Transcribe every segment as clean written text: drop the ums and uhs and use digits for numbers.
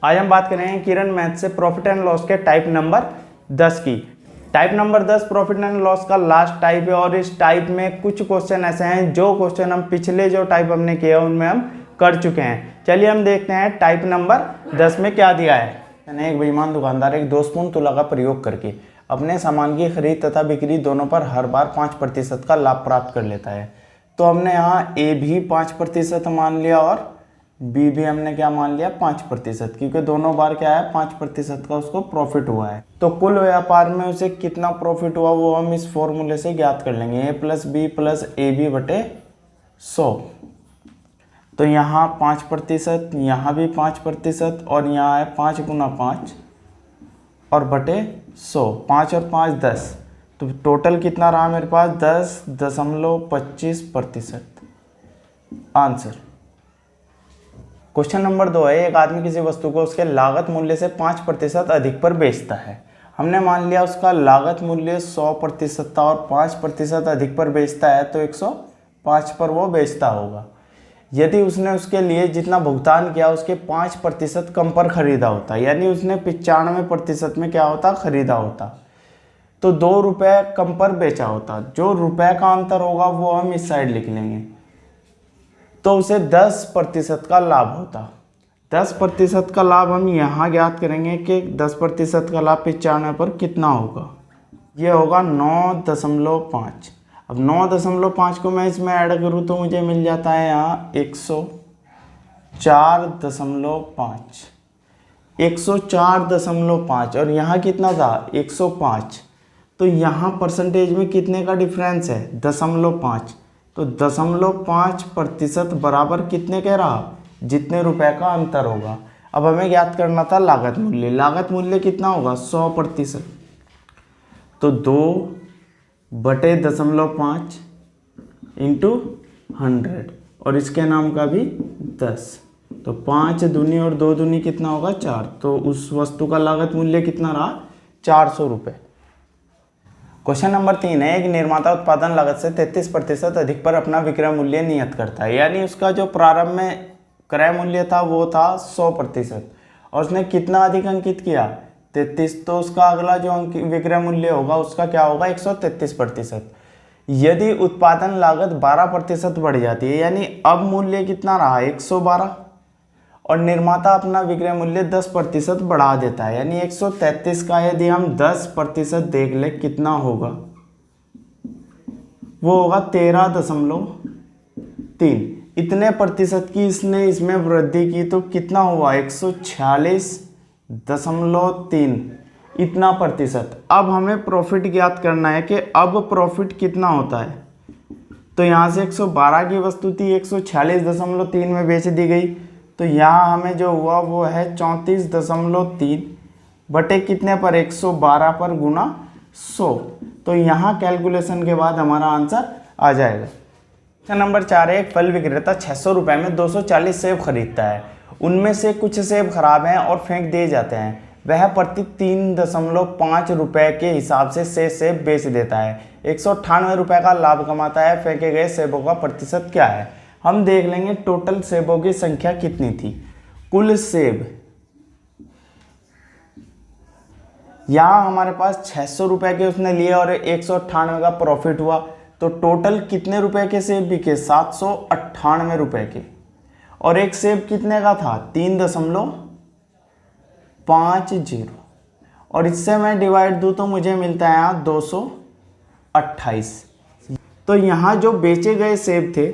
आज हम बात करेंगे किरण मैथ से प्रॉफिट एंड लॉस के टाइप नंबर 10 की। Type number 10 profit and loss का लास्ट टाइप है और इस टाइप में कुछ क्वेश्चन ऐसे हैं जो क्वेश्चन हम पिछले जो टाइप हमने किया उनमें हम कर चुके हैं। चलिए हम देखते हैं टाइप नंबर 10 में क्या दिया है। यानी एक बेईमान दुकानदार एक दोषपूर्ण तुला का प्रयोग करके अपने सामान की खरीद तथा बिक्री दोनों पर हर बार 5% का लाभ प्राप्त कर लेता है। तो हमने यहाँ ए भी 5% मान लिया और बी भी हमने क्या मान लिया 5%, क्योंकि दोनों बार क्या है 5% का उसको प्रॉफिट हुआ है। तो कुल व्यापार में उसे कितना प्रॉफिट हुआ वो हम इस फॉर्मूले से ज्ञात कर लेंगे, A plus B plus A B बटे 100। तो यहाँ 5%, यहाँ भी 5% और यहाँ है 5 गुना 5 और बटे 100, 5 और 5 10। तो टोटल कितना रहा मेरे पास 10.25%। आंसर। क्वेश्चन नंबर 2 है, एक आदमी किसी वस्तु को उसके लागत मूल्य से 5% अधिक पर बेचता है। हमने मान लिया उसका लागत मूल्य 100% था और 5% अधिक पर बेचता है तो 105 पर वो बेचता होगा। यदि उसने उसके लिए जितना भुगतान किया उसके 5% कम पर खरीदा होता, यानी उसने 95% में क्या होता खरीदा होता, तो 2 रुपये कम पर बेचा होता। जो रुपए का अंतर होगा वो हम इस साइड लिख लेंगे, तो उसे 10% का लाभ होता। 10% का लाभ हम यहाँ ज्ञात करेंगे कि 10% का लाभ 95 पर कितना होगा। ये होगा 9.5। अब 9.5 को मैं इसमें ऐड करूँ तो मुझे मिल जाता है यहाँ 104.5। 104.5 और यहाँ कितना था 105। तो यहाँ परसेंटेज में कितने का डिफरेंस है 0.5। तो 0.5% बराबर कितने कह रहा जितने रुपए का अंतर होगा। अब हमें ज्ञात करना था लागत मूल्य। लागत मूल्य कितना होगा 100%। तो 2/0.5 इंटू 100 और इसके नाम का भी 10। तो 5 दूनी और 2 दूनी कितना होगा 4। तो उस वस्तु का लागत मूल्य कितना रहा 400 रुपये। क्वेश्चन नंबर 3 है, एक निर्माता उत्पादन लागत से 33% अधिक पर अपना विक्रय मूल्य नियत करता है। यानी उसका जो प्रारंभ में क्रय मूल्य था वो था 100% और उसने कितना अधिक अंकित किया 33, तो उसका अगला जो विक्रय मूल्य होगा उसका क्या होगा 133%। यदि उत्पादन लागत 12% बढ़ जाती है, यानी अब मूल्य कितना रहा 112 और निर्माता अपना विक्रय मूल्य 10% बढ़ा देता है, यानी 133 का यदि हम 10% देख ले कितना होगा, वो होगा 13.3। इतने प्रतिशत की इसने इसमें वृद्धि की तो कितना हुआ 146.3 इतना प्रतिशत। अब हमें प्रॉफिट ज्ञात करना है कि अब प्रॉफिट कितना होता है। तो यहाँ से 112 की वस्तु थी 146.3 में बेच दी गई, तो यहाँ हमें जो हुआ वो है 34.3 बटे कितने पर 112 पर गुना 100। तो यहाँ कैलकुलेशन के बाद हमारा आंसर आ जाएगा। क्वेश्चन नंबर 4 है, एक फल विक्रेता 600 रुपये में 240 सेब खरीदता है। उनमें से कुछ सेब खराब हैं और फेंक दिए जाते हैं। वह प्रति 3.5 रुपये के हिसाब से सेब बेच देता है। 198 रुपये का लाभ कमाता है। फेंके गए सेबों का प्रतिशत क्या है। हम देख लेंगे टोटल सेबों की संख्या कितनी थी। कुल सेब यहाँ हमारे पास 600 रुपये के उसने लिए और 198 का प्रॉफिट हुआ, तो टोटल कितने रुपए के सेब बिके 798 रुपए के। और एक सेब कितने का था 3.50 और इससे मैं डिवाइड दूं तो मुझे मिलता है यहाँ 228। तो यहाँ जो बेचे गए सेब थे,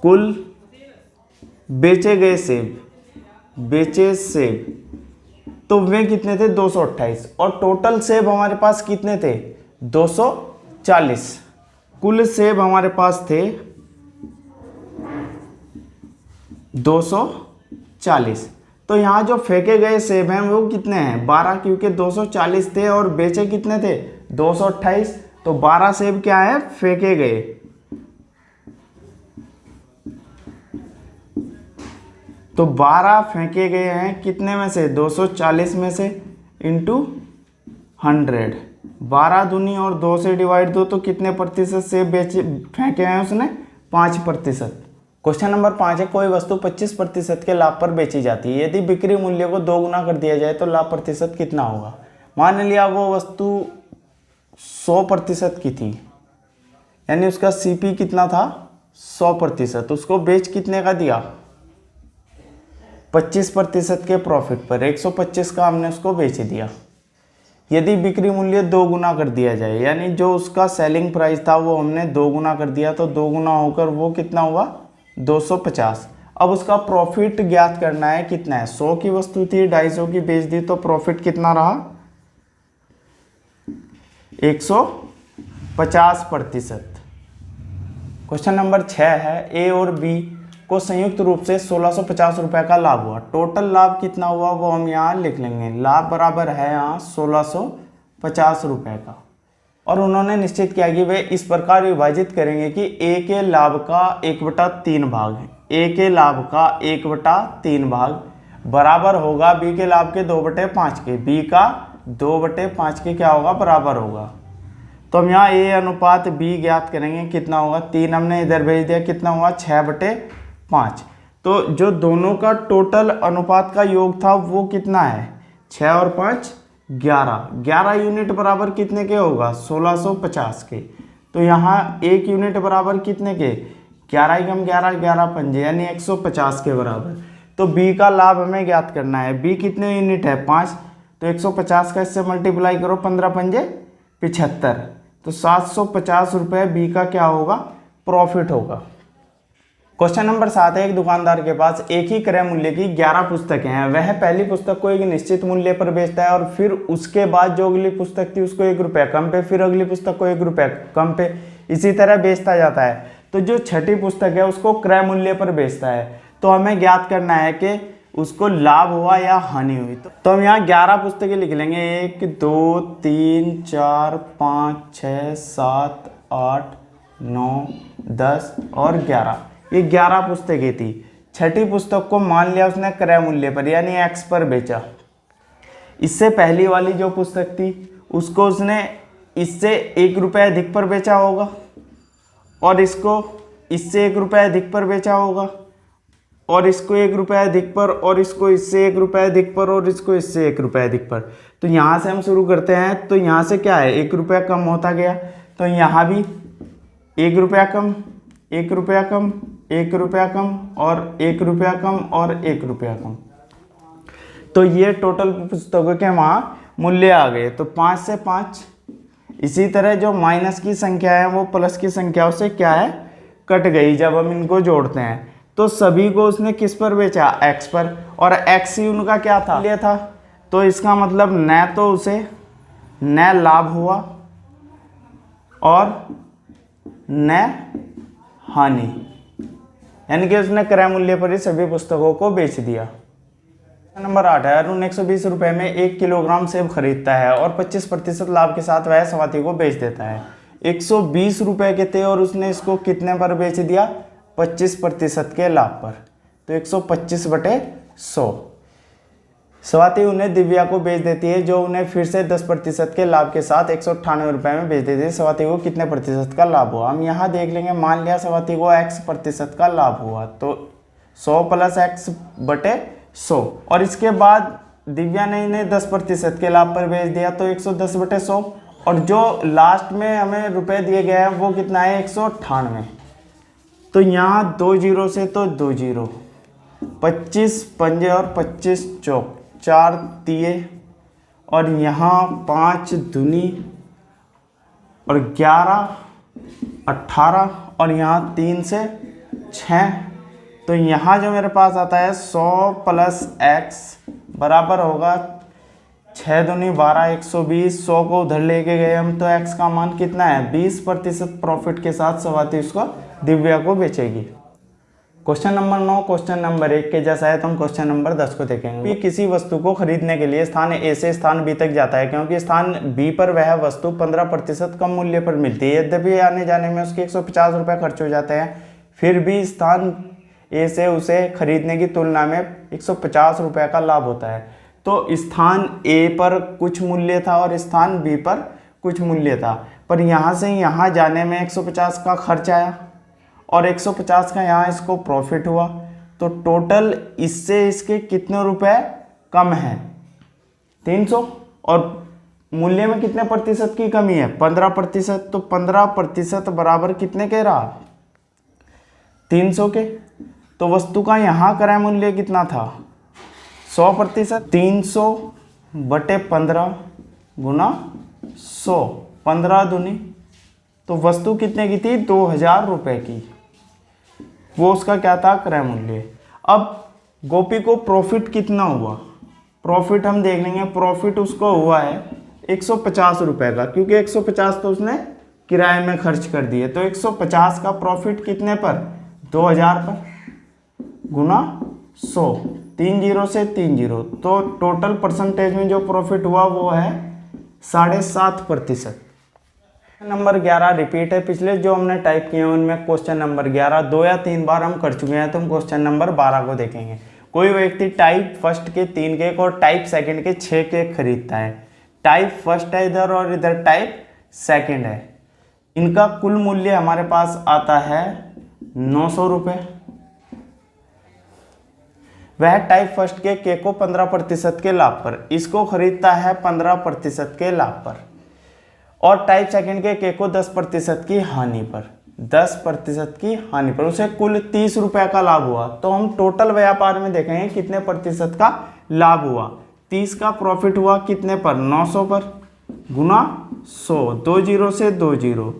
कुल बेचे सेब तो वे कितने थे 228 और टोटल सेब हमारे पास कितने थे 240। कुल सेब हमारे पास थे 240। तो यहाँ जो फेंके गए सेब हैं वो कितने हैं 12, क्योंकि 240 थे और बेचे कितने थे 228। तो 12 सेब क्या है फेंके गए। तो 12 फेंके गए हैं कितने में से 240 में से इंटू 100। 12 दूनी और 2 से डिवाइड दो तो कितने प्रतिशत सेब बेचे फेंके हैं उसने 5%। क्वेश्चन नंबर 5 है, कोई वस्तु 25% के लाभ पर बेची जाती है, यदि बिक्री मूल्य को 2 गुना कर दिया जाए तो लाभ प्रतिशत कितना होगा। मान लिया वो वस्तु 100% की थी, यानी उसका सीपी कितना था 100%, उसको बेच कितने का दिया 25% के प्रॉफिट पर, 125 का हमने उसको बेच दिया। यदि बिक्री मूल्य 2 गुना कर दिया जाए, यानी जो उसका सेलिंग प्राइस था वो हमने 2 गुना कर दिया, तो 2 गुना होकर वो कितना हुआ 250। अब उसका प्रॉफिट ज्ञात करना है, कितना है, 100 की वस्तु थी 250 की बेच दी, तो प्रॉफिट कितना रहा 150%। क्वेश्चन नंबर 6 है, ए और बी को संयुक्त रूप से 1650 रुपये का लाभ हुआ, टोटल लाभ कितना हुआ वो हम यहाँ लिख लेंगे। लाभ बराबर है यहाँ 1650 रुपये का, और उन्होंने निश्चित किया कि वे इस प्रकार विभाजित करेंगे कि ए के लाभ का 1/3 भाग, ए के लाभ का 1/3 भाग बराबर होगा बी के लाभ के 2/5 के, बी का 2/5 के क्या होगा बराबर होगा। तो हम यहाँ ए अनुपात बी ज्ञात करेंगे, कितना होगा 3 हमने इधर भेज दिया, कितना हुआ 6/5। तो जो दोनों का टोटल अनुपात का योग था वो कितना है 6 और 5 11 यूनिट बराबर कितने के होगा 1650 के। तो यहाँ 1 यूनिट बराबर कितने के 11 एकम 11 11 पंजे, यानी 150 के बराबर। तो बी का लाभ हमें ज्ञात करना है, बी कितने यूनिट है 5, तो 150 का इससे मल्टीप्लाई करो 15 पंजे 75, तो 750 रुपये बी का क्या होगा प्रॉफिट होगा। क्वेश्चन नंबर 7 है, एक दुकानदार के पास एक ही क्रय मूल्य की 11 पुस्तकें हैं, वह पहली पुस्तक को एक निश्चित मूल्य पर बेचता है और फिर उसके बाद जो अगली पुस्तक थी उसको 1 रुपया कम पे, फिर अगली पुस्तक को 1 रुपया कम पे, इसी तरह बेचता जाता है। तो जो छठी पुस्तक है उसको क्रय मूल्य पर बेचता है, तो हमें ज्ञात करना है कि उसको लाभ हुआ या हानि हुई। तो हम यहाँ 11 पुस्तकें लिख लेंगे, 1 2 3 4 5 6 7 8 9 10 और 11, ये 11 पुस्तकें थी। छठी पुस्तक को मान लिया उसने क्रय मूल्य पर यानी एक्स पर बेचा। इससे पहली वाली जो पुस्तक थी उसको उसने इससे 1 रुपया अधिक पर बेचा होगा, और इसको इससे 1 रुपया अधिक पर बेचा होगा, और इसको 1 रुपया अधिक पर, और इसको इससे 1 रुपया अधिक पर, और इसको इससे 1 रुपया अधिक पर। तो यहाँ से हम शुरू करते हैं, तो यहाँ से क्या है 1 रुपया कम होता गया, तो यहाँ भी 1 रुपया कम 1 रुपया कम 1 रुपया कम और 1 रुपया कम और 1 रुपया कम। तो ये टोटल पुस्तकों के वहाँ मूल्य आ गए। तो 5 से 5, इसी तरह जो माइनस की संख्या है वो प्लस की संख्याओं से क्या है कट गई जब हम इनको जोड़ते हैं। तो सभी को उसने किस पर बेचा एक्स पर, और एक्स ही उनका क्या था लिया था। तो इसका मतलब न तो उसे न लाभ हुआ और न हानि, यानी कि उसने क्रय मूल्य पर ही सभी पुस्तकों को बेच दिया। नंबर 8 है, अरुण 120 रुपये में 1 किलोग्राम सेब खरीदता है और 25% लाभ के साथ वह स्वाति को बेच देता है। 120 रुपये के थे और उसने इसको कितने पर बेच दिया 25% के लाभ पर, तो 125/100। स्वाति उन्हें दिव्या को बेच देती है जो उन्हें फिर से 10% के लाभ के साथ 198 रुपये में बेच देती है। स्वाति को कितने प्रतिशत का लाभ हुआ, हम यहाँ देख लेंगे। मान लिया स्वाति को x% का लाभ हुआ, तो 100 + x/100, और इसके बाद दिव्या ने इन्हें 10% के लाभ पर बेच दिया, तो 110/100, और जो लास्ट में हमें रुपए दिए गए हैं वो कितना है 198। तो यहाँ 2 जीरो से तो 2 जीरो, 25 पंजे और 25 चौक 4 तिये, और यहाँ 5 दूनी और 11 18, और यहाँ 3 से 6। तो यहाँ जो मेरे पास आता है 100 + x बराबर होगा 6 दूनी 12 120। 100 को उधर लेके गए हम, तो x का मान कितना है 20% प्रॉफिट के साथ स्वाति उसको दिव्या को बेचेगी। क्वेश्चन नंबर 9 क्वेश्चन नंबर 1 के जैसा है, तो हम क्वेश्चन नंबर 10 को देखेंगे। किसी वस्तु को खरीदने के लिए स्थान ए से स्थान बी तक जाता है, क्योंकि स्थान बी पर वह वस्तु 15% कम मूल्य पर मिलती है। यद्यपि आने जाने में उसके 150 रुपये खर्च हो जाते हैं, फिर भी स्थान ए से उसे खरीदने की तुलना में 150 रुपये का लाभ होता है। तो स्थान ए पर कुछ मूल्य था और स्थान बी पर कुछ मूल्य था, पर यहाँ से यहाँ जाने में 150 का खर्च आया, और 150 का यहाँ इसको प्रॉफिट हुआ, तो टोटल इससे इसके कितने रुपए कम है? 300। और मूल्य में कितने प्रतिशत की कमी है? 15%। तो 15% बराबर कितने के रहा? 300 के। तो वस्तु का यहाँ क्रय मूल्य कितना था? 100%। 300 बटे 15 गुना 100, 15 दूनी, तो वस्तु कितने की थी? 2000 रुपये की। वो उसका क्या था? क्रय मूल्य। अब गोपी को प्रॉफिट कितना हुआ? प्रॉफिट हम देख लेंगे। प्रॉफिट उसको हुआ है 150 रुपये का, क्योंकि 150 तो उसने किराए में खर्च कर दिए। तो 150 का प्रॉफिट कितने पर? 2000 पर गुना 100, 3 जीरो से 3 जीरो, तो टोटल परसेंटेज में जो प्रॉफिट हुआ वो है 7.5%। नंबर 11 रिपीट है। पिछले जो हमने टाइप किए हैं उनमें क्वेश्चन नंबर 11 2 या 3 बार हम कर चुके हैं, तो हम क्वेश्चन नंबर 12 को देखेंगे। कोई व्यक्ति टाइप फर्स्ट के 3 केक और टाइप सेकंड के 6 केक खरीदता है। टाइप फर्स्ट है इधर और इधर टाइप सेकंड है। इनका कुल मूल्य हमारे पास आता है 900 रुपये। वह टाइप फर्स्ट के केक को 15% के लाभ पर, इसको खरीदता है 15% के लाभ पर, और टाइप सेकंड के केक को 10% की हानि पर, 10% की हानि पर, उसे कुल 30 रुपये का लाभ हुआ। तो हम टोटल व्यापार में देखेंगे कितने प्रतिशत का लाभ हुआ। 30 का प्रॉफिट हुआ कितने पर? 900 पर गुना 100, 2 जीरो से 2 जीरो,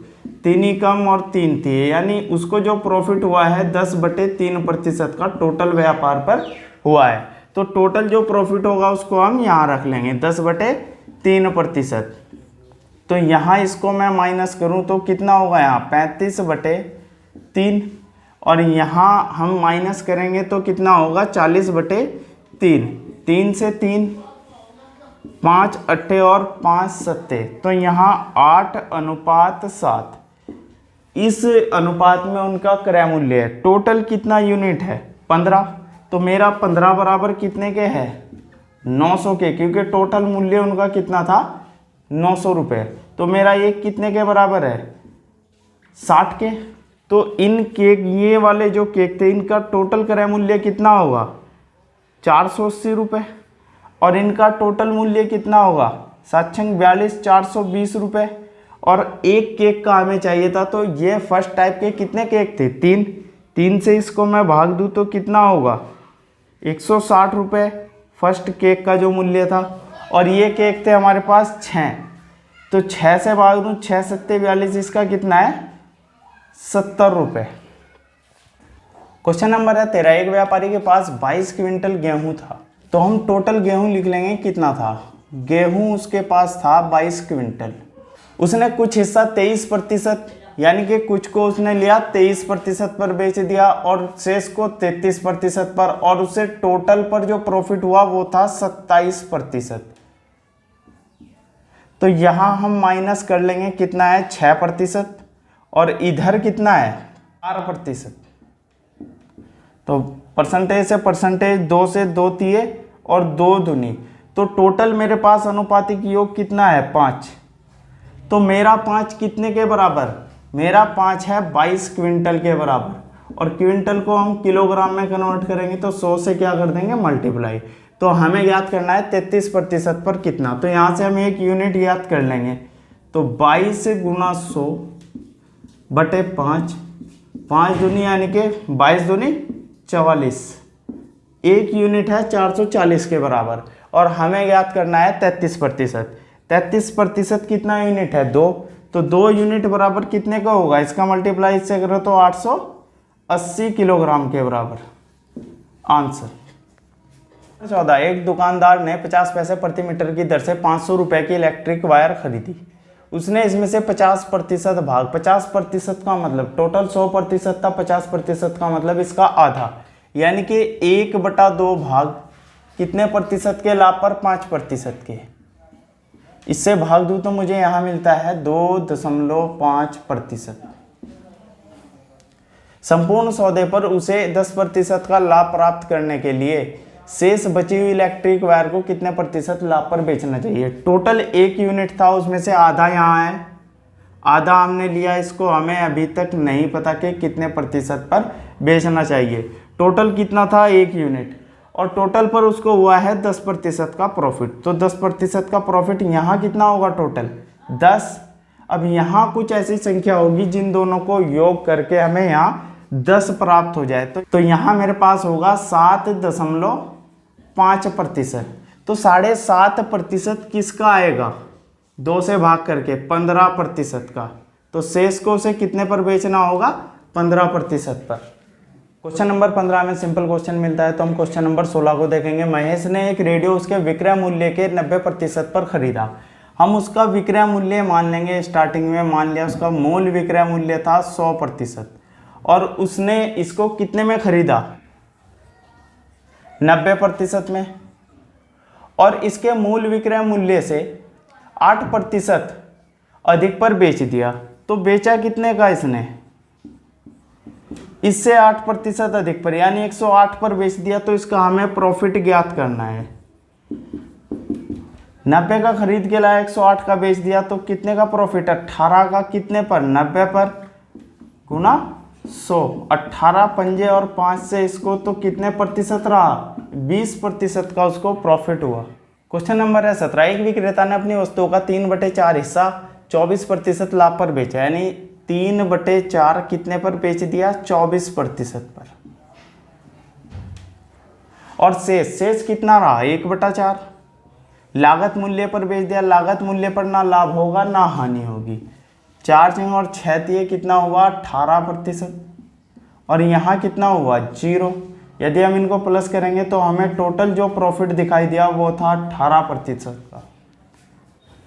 3 ही कम और 3 थी, यानी उसको जो प्रॉफिट हुआ है 10/3% का टोटल व्यापार पर हुआ है। तो टोटल जो प्रॉफिट होगा उसको हम यहाँ रख लेंगे 10/3%। तो यहाँ इसको मैं माइनस करूँ तो कितना होगा? यहाँ 35/3, और यहाँ हम माइनस करेंगे तो कितना होगा? 40/3। 3 से 3, 5 अट्ठे और 5 सत्ते, तो यहाँ 8:7। इस अनुपात में उनका क्रय मूल्य है। टोटल कितना यूनिट है? 15। तो मेरा 15 बराबर कितने के है? 900 के, क्योंकि टोटल मूल्य उनका कितना था? 900 रुपये। तो मेरा ये कितने के बराबर है? 60 के। तो इन केक, ये वाले जो केक थे, इनका टोटल क्रय मूल्य कितना होगा? 480 रुपये। और इनका टोटल मूल्य कितना होगा? 7×42 420 रुपये। और एक केक का हमें चाहिए था, तो ये फर्स्ट टाइप के कितने केक थे? 3। 3 से इसको मैं भाग दूँ तो कितना होगा? 160 रुपये फर्स्ट केक का जो मूल्य था। और ये केक थे हमारे पास 6, तो 6 से भाग दूँ, 6 सत्ते 42, इसका कितना है? 70 रुपये। क्वेश्चन नंबर है 13। एक व्यापारी के पास 22 क्विंटल गेहूं था। तो हम टोटल गेहूं लिख लेंगे कितना था। गेहूं उसके पास था 22 क्विंटल। उसने कुछ हिस्सा 23%, यानी कि कुछ को उसने लिया 23% पर बेच दिया और शेष को 33% पर, और उससे टोटल पर जो प्रॉफिट हुआ वो था 27%। तो यहाँ हम माइनस कर लेंगे, कितना है? 6%, और इधर कितना है? 4%। तो परसेंटेज से परसेंटेज, 2 से 2 तिये और 2 दूनी, तो टोटल मेरे पास अनुपातिक योग कितना है? 5। तो मेरा 5 कितने के बराबर? मेरा 5 है 22 क्विंटल के बराबर, और क्विंटल को हम किलोग्राम में कन्वर्ट करेंगे तो 100 से क्या कर देंगे? मल्टीप्लाई। तो हमें ज्ञात करना है 33% पर कितना। तो यहाँ से हम एक यूनिट ज्ञात कर लेंगे। तो 22 गुना 100 बटे 5, 5 दूनी यानी कि 22 दूनी 44, एक यूनिट है 440 के बराबर, और हमें ज्ञात करना है 33%। 33% कितना यूनिट है? 2। तो 2 यूनिट बराबर कितने का होगा? इसका मल्टीप्लाई इससे करो तो 880 किलोग्राम के बराबर। आंसर 14। एक दुकानदार ने 50 पैसे प्रति मीटर की दर से 500 रुपये की इलेक्ट्रिक वायर खरीदी। उसने इसमें से 50% भाग, 50% का मतलब टोटल 100% था, 50% का मतलब इसका आधा, यानी कि 1/2 भाग कितने प्रतिशत के लाभ पर? 5% के। इससे भाग दूं तो मुझे यहाँ मिलता है 2.5%। संपूर्ण सौदे पर उसे 10% का लाभ प्राप्त करने के लिए शेष बची हुई इलेक्ट्रिक वायर को कितने प्रतिशत लाभ पर बेचना चाहिए। टोटल 1 यूनिट था, उसमें से आधा यहाँ है, आधा हमने लिया इसको, हमें अभी तक नहीं पता कि कितने प्रतिशत पर बेचना चाहिए। टोटल कितना था 1 यूनिट, और टोटल पर उसको हुआ है 10% का प्रॉफिट। तो 10% का प्रॉफिट यहाँ कितना होगा टोटल 10। अब यहाँ कुछ ऐसी संख्या होगी जिन दोनों को योग करके हमें यहाँ 10 प्राप्त हो जाए, तो यहाँ मेरे पास होगा 7.5%। तो 7.5% किसका आएगा, 2 से भाग करके 15% का। तो शेष को उसे कितने पर बेचना होगा, 15% पर। क्वेश्चन नंबर 15 में सिंपल क्वेश्चन मिलता है, तो हम क्वेश्चन नंबर 16 को देखेंगे। महेश ने एक रेडियो उसके विक्रय मूल्य के 90% पर खरीदा। हम उसका विक्रय मूल्य मान लेंगे, स्टार्टिंग में मान लिया उसका मूल विक्रय मूल्य था 100%, और उसने इसको कितने में खरीदा, 90% में, और इसके मूल विक्रय मूल्य से 8% अधिक पर बेच दिया। तो बेचा कितने का इसने, इससे 8% अधिक पर, यानी 108 पर बेच दिया। तो इसका हमें प्रॉफिट ज्ञात करना है। 90 का खरीद के लाया, 108 का बेच दिया, तो कितने का प्रॉफिट, 18 का कितने पर, 90 पर गुना 100, 18 पंजे और 5 से इसको, तो कितने प्रतिशत रहा, 20% का उसको प्रॉफिट हुआ। क्वेश्चन नंबर है 17। एक विक्रेता ने अपनी वस्तुओं का 3/4 हिस्सा 24% लाभ पर बेचा, यानी 3/4 कितने पर बेच दिया, 24% पर। और शेष कितना रहा, 1/4 लागत मूल्य पर बेच दिया। लागत मूल्य पर ना लाभ होगा ना हानि होगी। 4 और 6 कितना हुआ, 18%, और यहाँ कितना हुआ 0। यदि हम इनको प्लस करेंगे तो हमें टोटल जो प्रॉफिट दिखाई दिया वो था 18% का।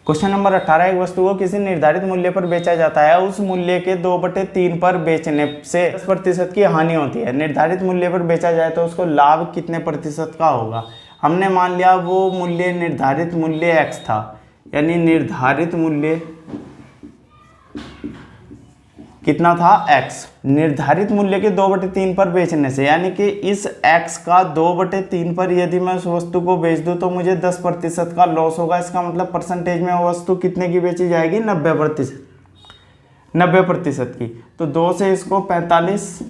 Question number 18। एक वस्तु को किसी निर्धारित मूल्य पर बेचा जाता है, उस मूल्य के 2/3 पर बेचने से 10% की हानि होती है। निर्धारित मूल्य पर बेचा जाए तो उसको लाभ कितने प्रतिशत का होगा। हमने मान लिया वो मूल्य निर्धारित मूल्य x था, यानी निर्धारित मूल्य कितना था x। निर्धारित मूल्य के 2/3 पर बेचने से, यानी कि इस x का 2/3 पर यदि मैं उस वस्तु को बेच दूं तो मुझे 10% का लॉस होगा। इसका मतलब परसेंटेज में वो वस्तु कितने की बेची जाएगी, 90% की। तो 2 से इसको 45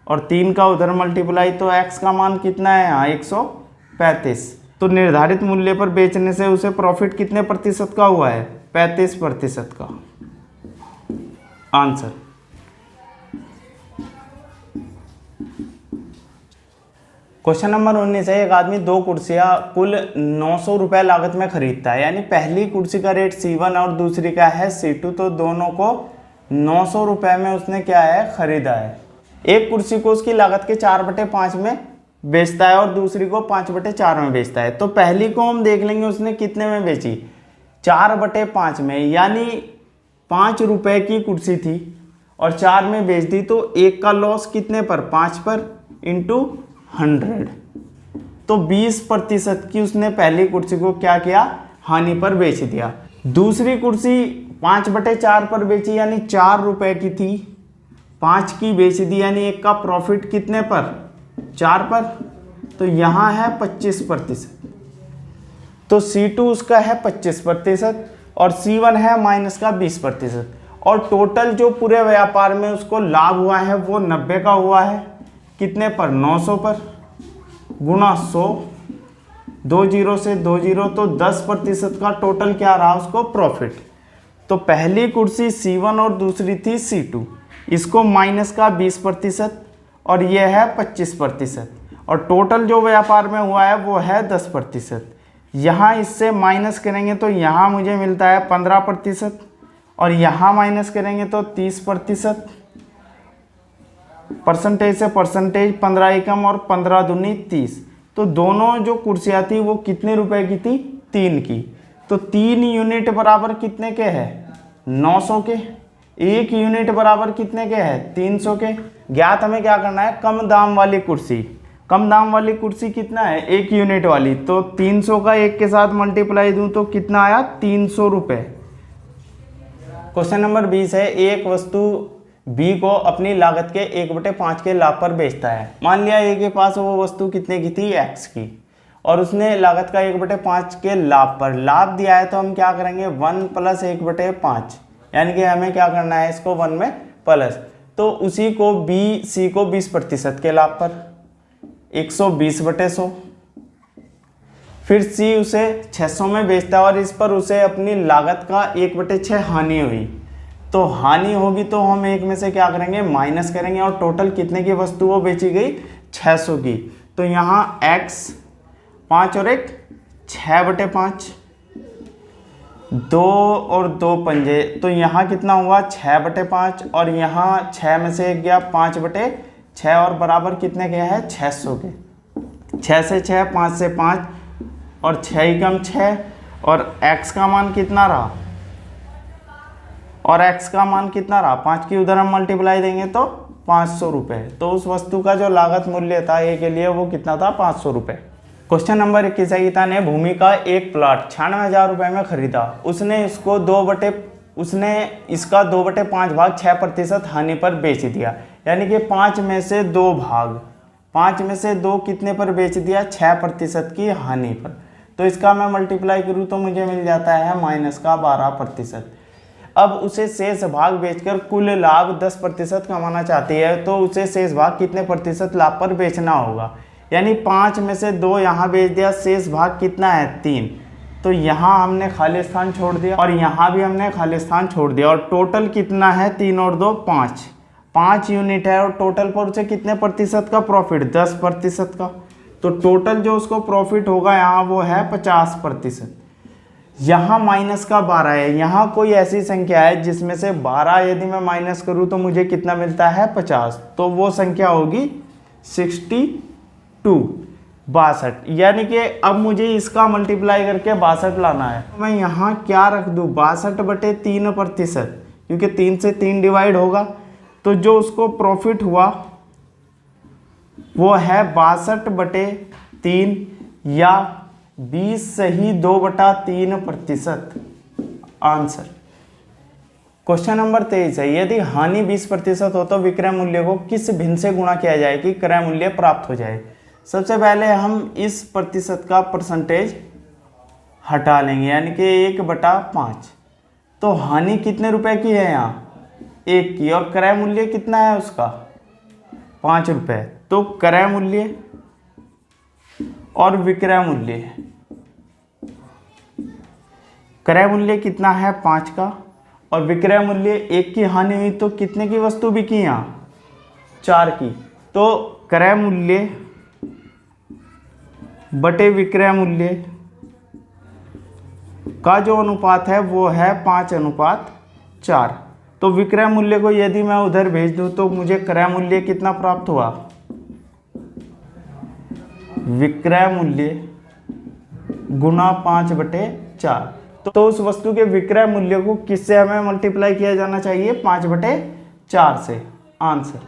और 3 का उधर मल्टीप्लाई, तो x का मान कितना है यहाँ 135। तो निर्धारित मूल्य पर बेचने से उसे प्रॉफिट कितने प्रतिशत का हुआ है, 35% का। आंसर। क्वेश्चन नंबर 19 है। एक आदमी 2 कुर्सियां कुल 900 रुपये लागत में खरीदता है, यानी पहली कुर्सी का रेट C1 और दूसरी का है C2। तो दोनों को 900 रुपये में उसने क्या है, खरीदा है। एक कुर्सी को उसकी लागत के 4/5 में बेचता है और दूसरी को 5/4 में बेचता है। तो पहली को हम देख लेंगे उसने कितने में बेची, 4/5 में, यानी 5 रुपये की कुर्सी थी और 4 में बेच दी। तो एक का लॉस कितने पर, 5 पर इंटू 100। तो 20% की उसने पहली कुर्सी को क्या किया, हानि पर बेच दिया। दूसरी कुर्सी 5/4 पर बेची, यानी 4 रुपये की थी, 5 की बेच दी, यानी एक का प्रॉफिट कितने पर, 4 पर। तो यहाँ है 25%। तो C2 उसका है 25% और C1 है माइनस का 20%। और टोटल जो पूरे व्यापार में उसको लाभ हुआ है वो 90 का हुआ है। कितने पर, 900 पर, गुणा 100, 2 0 से 2 0, तो 10% का टोटल क्या रहा उसको प्रॉफिट। तो पहली कुर्सी C1 और दूसरी थी C2, इसको माइनस का 20% और ये है 25%, और टोटल जो व्यापार में हुआ है वो है 10%। यहाँ इससे माइनस करेंगे तो यहाँ मुझे मिलता है 15%, और यहाँ माइनस करेंगे तो 30%। परसेंटेज से परसेंटेज 15 एकम और 15 दूनी 30। तो दोनों जो कुर्सियाँ थी वो कितने रुपए की थी, 3 की। तो 3 यूनिट बराबर कितने के हैं, 900 के। 1 यूनिट बराबर कितने के हैं, 300 के। ज्ञात हमें क्या करना है, कम दाम वाली कुर्सी। कम दाम वाली कुर्सी कितना है, 1 यूनिट वाली। तो 300 का 1 के साथ मल्टीप्लाई दूं तो कितना आया, 300 रुपये। क्वेश्चन नंबर 20 है। एक वस्तु बी को अपनी लागत के 1/5 के लाभ पर बेचता है। मान लिया ए के पास वो वस्तु कितने की थी, x की, और उसने लागत का 1/5 के लाभ पर लाभ दिया है। तो हम क्या करेंगे, 1 + 1/5, यानी कि हमें क्या करना है, इसको 1 में प्लस, तो उसी को सी को 20% के लाभ पर 120/100, फिर सी उसे 600 में बेचता है और इस पर उसे अपनी लागत का 1/6 हानि हुई। तो हानि होगी तो हम एक में से क्या करेंगे, माइनस करेंगे, और टोटल कितने की वस्तु वो बेची गई, 600 की। तो यहाँ x 5 और 1 6/5, 2 और 2 पंजे, तो यहाँ कितना हुआ 6/5, और यहाँ 6 में से 1 गया 5/6 और बराबर कितने के है 600 के। 6 से 6, 5 से 5 और 6 ही कम 6, और x का मान कितना रहा, और x का मान कितना रहा 5 की उधर हम मल्टीप्लाई देंगे तो 500 रुपये। तो उस वस्तु का जो लागत मूल्य था ए के लिए वो कितना था 500 रुपये। क्वेश्चन नंबर 21 है, गीता ने भूमि का एक प्लाट 96,000 रुपये में खरीदा। उसने इसका 2/5 भाग 6% हानि पर बेच दिया। यानी कि 5 में से 2 भाग, 5 में से 2 कितने पर बेच दिया, 6% की हानि पर। तो इसका मैं मल्टीप्लाई करूँ तो मुझे मिल जाता है -12%। अब उसे शेष भाग बेचकर कुल लाभ 10% कमाना चाहती है, तो उसे शेष भाग कितने प्रतिशत लाभ पर बेचना होगा। यानी 5 में से 2 यहाँ बेच दिया, शेष भाग कितना है 3, तो यहाँ हमने खाली स्थान छोड़ दिया और यहाँ भी हमने खाली स्थान छोड़ दिया, और टोटल कितना है 3 और 2 5 यूनिट है, और टोटल पर उसे कितने प्रतिशत का प्रॉफिट, 10% का। तो टोटल जो उसको प्रॉफिट होगा यहाँ वो है 50%। यहाँ माइनस का 12 है, यहाँ कोई ऐसी संख्या है जिसमें से 12 यदि मैं माइनस करूँ तो मुझे कितना मिलता है 50, तो वो संख्या होगी 62। यानी कि अब मुझे इसका मल्टीप्लाई करके 62 लाना है। मैं यहाँ क्या रख दूँ, 62/3%, क्योंकि 3 से 3 डिवाइड होगा। तो जो उसको प्रॉफिट हुआ वो है 62/3 या 20 सही 2/3%। आंसर क्वेश्चन नंबर 23 है, यदि हानि 20% हो तो विक्रय मूल्य को किस भिन्न से गुणा किया जाए कि क्रय मूल्य प्राप्त हो जाए। सबसे पहले हम इस प्रतिशत का परसेंटेज हटा लेंगे, यानी कि 1/5। तो हानि कितने रुपए की है यहाँ 1 की, और क्रय मूल्य कितना है उसका 5 रुपये। तो क्रय मूल्य और विक्रय मूल्य, क्रय मूल्य कितना है 5 का, और विक्रय मूल्य 1 की हानि हुई तो कितने की वस्तु बिकी यहाँ 4 की। तो क्रय मूल्य बटे विक्रय मूल्य का जो अनुपात है वो है 5:4। तो विक्रय मूल्य को यदि मैं उधर भेज दूं तो मुझे क्रय मूल्य कितना प्राप्त हुआ, विक्रय मूल्य गुना 5/4। तो उस वस्तु के विक्रय मूल्य को किससे हमें मल्टीप्लाई किया जाना चाहिए 5/4 से। आंसर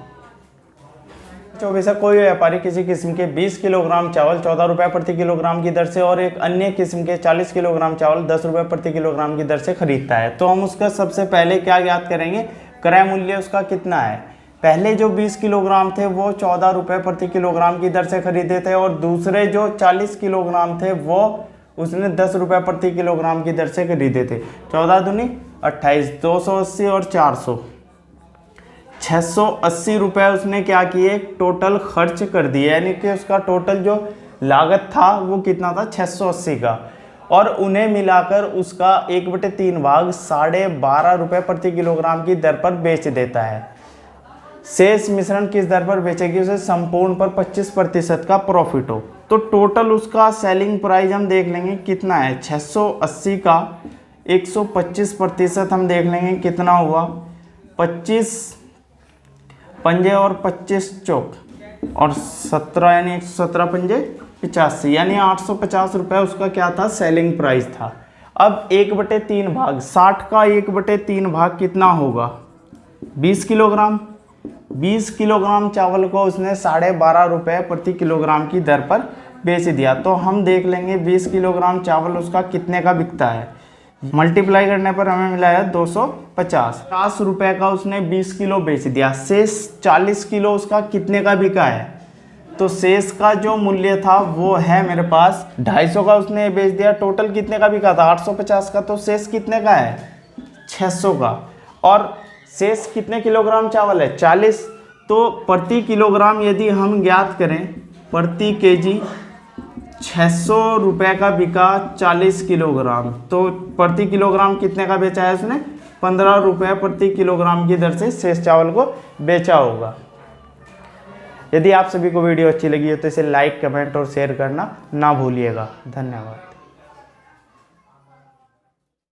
24 है, कोई व्यापारी किसी किस्म के 20 किलोग्राम चावल 14 रुपये प्रति किलोग्राम की दर से और एक अन्य किस्म के 40 किलोग्राम चावल 10 रुपये प्रति किलोग्राम की दर से खरीदता है। तो हम उसका सबसे पहले क्या ज्ञात करेंगे, क्रय मूल्य उसका कितना है। पहले जो 20 किलोग्राम थे वो 14 रुपये प्रति किलोग्राम की दर से खरीदे थे, और दूसरे जो 40 किलोग्राम थे वो उसने 10 रुपये प्रति किलोग्राम की दर से खरीदे थे। 14 दूनी 28, 280 और 400, 680 रुपये उसने क्या किए टोटल खर्च कर दिए। यानी कि उसका टोटल जो लागत था वो कितना था 680 का, और उन्हें मिलाकर उसका 1/3 भाग 12.5 रुपये प्रति किलोग्राम की दर पर बेच देता है। शेष मिश्रण किस दर पर बेचेगी, उसे संपूर्ण पर 25% का प्रॉफिट हो। तो टोटल उसका सेलिंग प्राइस हम देख लेंगे कितना है 680 का 125% हम देख लेंगे कितना हुआ, 25 पंजे और 25 चौक और 17, यानी 117 पंजे 85, यानी 850 रुपये उसका क्या था सेलिंग प्राइस था। अब 1/3 भाग 60 का 1/3 भाग कितना होगा 20 किलोग्राम। 20 किलोग्राम चावल को उसने 12.5 रुपये प्रति किलोग्राम की दर पर बेच दिया। तो हम देख लेंगे 20 किलोग्राम चावल उसका कितने का बिकता है, मल्टीप्लाई करने पर हमें मिला है 250 रुपये का उसने 20 किलो बेच दिया। शेष 40 किलो उसका कितने का बिका है, तो शेष का जो मूल्य था वो है मेरे पास 250 का उसने बेच दिया। टोटल कितने का बिका था 850 का, तो शेष कितने का है 600 का। और शेष कितने किलोग्राम चावल है 40। तो प्रति किलोग्राम यदि हम ज्ञात करें, प्रति केजी 600 रुपये का बिका 40 किलोग्राम, तो प्रति किलोग्राम कितने का बेचा है उसने 15 रुपये प्रति किलोग्राम की दर से शेष चावल को बेचा होगा। यदि आप सभी को वीडियो अच्छी लगी हो तो इसे लाइक, कमेंट और शेयर करना ना भूलिएगा। धन्यवाद।